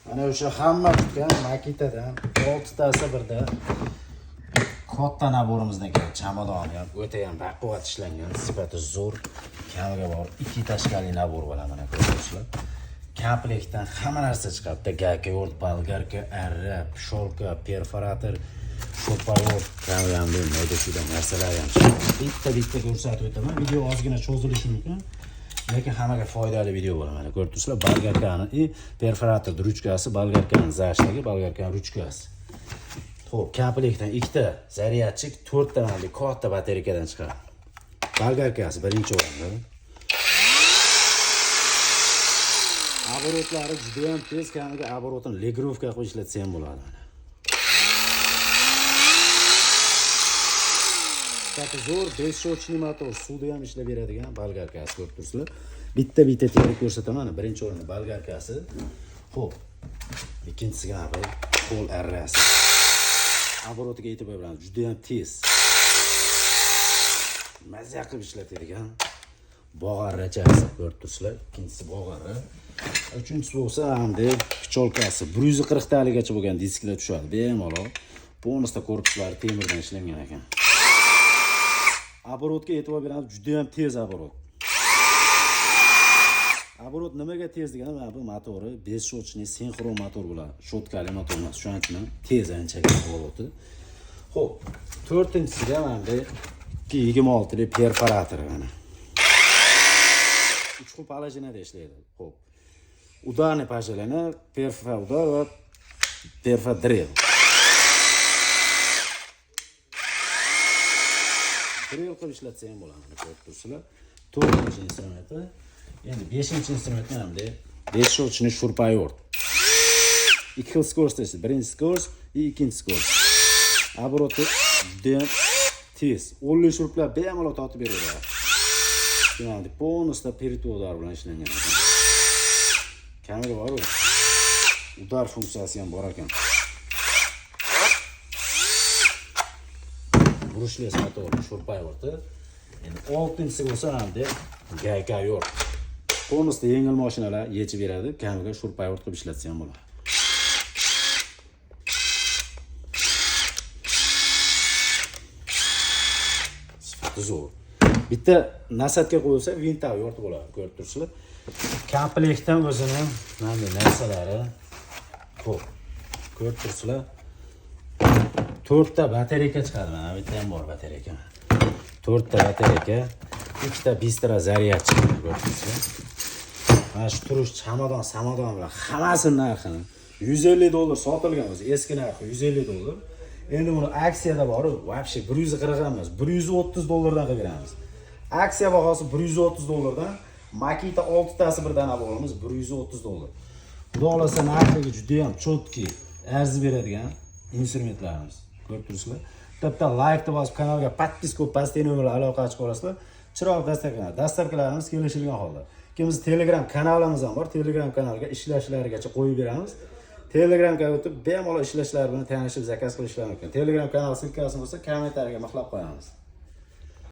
Mana o'sha hamma tutgan Makitadan 6 tasi birda katta naborimizdan keladi. Chamadoni ham o'ta ham baquvvat ishlangan, sifati zo'r, kamiga bor 2 tashkali nabor bo'ladi mana ko'rasizlar. Komplektdan hamma narsa chiqadi. Gaka, yo'rt, bolgarka, arra, pisholka, perforator, sho'payot, kamyamli, mayda-chuyda narsalar ham chiqadi. Bitta ko'rsatib o'taman. Video ozgina cho'zilishi mumkin. Lekin hammaga foydali video bo'ladi. Mana ko'rib turibsizlar, bolgarkani, perforator ruchkasi, bolgarkani zashtagi, bolgarkani ruchkasi. Xo'p, komplektdan 2 ta zaryadchik, 4 ta mana katta batareykadan chiqadi. Bolgarkasi birinchi o'rinda. Оборотлari juda ham tez, kamiga оборотini legrovka qilib ishlatsa ham bo'ladi mana. Sifati zo'r, 5 shochli motor, suvda ham ishlab beradigan bolgarkasi ko'rib turibsizlar. Bitta terib ko'rsataman. Birinchi o'rinda bolgarkasi. Xo'p. Ikkinchisiga nima? Qo'l arrasi. Обороtiga e'tibor beramiz. Juda ham tez. Mazza qilib ishlatadigan bog'arrachasi ko'rib turibsizlar. Ikkinchisi bog'arra. Uchinchisi bo'lsa hamda picholkasi. 140 taligacha bo'lgan disklar tushadi. Bemalol. Bonusda korpuslari temirdan ishlangan ekan. Оборотga e'tibor beramiz. Juda ham tez оборот. Оборот nimaga tez degani, mana bu motori 5 shochli sinxron motor bo'ladi. Shotkali motor emas, shuning uchun tez anchaga oboroти. Xo'p, 4-inchisiga mana bu 26 li perforator mana. 3 xil palajinada ishlaydi. Xo'p. Udarniy pajalana, perfoudar va perfodrel. Drill qilib ishlatsa ham bo'ladi, ko'rib turibsizlar. 4-instrument. Endi 5-instrumentni hamda 5 shochli shurpayort. 2 xil skorost, birinchi skorost va ikkinchi skorost. Обороти juda tez. 10 shurplar bemalol tortib beradi. Shunday bonusda peritodar bilan ishlangan ekan. Kamera bor-ku. Udar funksiyasi ham bor ekan. Brushli motor, shurpayorti. Endi 6-inchisi bo'lsa hamda gayka yo'q. Bonusda yengil mashinalar yechib beradi, kamiga shurpayort qilib ishlatsa ham bo'ladi. Sifati zo'r. Bitta nasatga qo'yilsa vinta yo'rt bo'ladi, ko'rib turibsizlar. Komplektdan o'zini mana narsalari ko'p. Ko'rib turibsizlar. 4 ta batareyka chiqadi mana, bitta ham bor batareyka. 4 ta batareyka, 2 ta bistro zaryadchik ko'rib turibsizlar. Mana shu turish chamadon, samadon bilan hammasining narxini $150 sotilgan o'zi, eski narxi $150. Endi buni aksiyada bor-ku, вообще 140 emas, $130 dan qilib beramiz. Aksiya bahosi $130 dan, Makita 6 tasi birdan olib olamiz $130. Xudo xolasa narxiga juda ham chotki arzi beradigan instrumentlarimiz. Ko'rib turibsizlar. Bitta like bosib kanalga подписка, postoyniy bilan aloqa ochib olasizlar. Chiroq dasturlarimiz kelishilgan holda. Ikimiz Telegram kanalimiz ham bor. Telegram kanalga ishlashlarigacha qo'yib beramiz. Telegramga o'tib bemalol ishlashlari bilan tanishib zakaz qilishlari mumkin. Telegram kanal silkasi bo'lsa kommentariyaga maqlab qo'yamiz.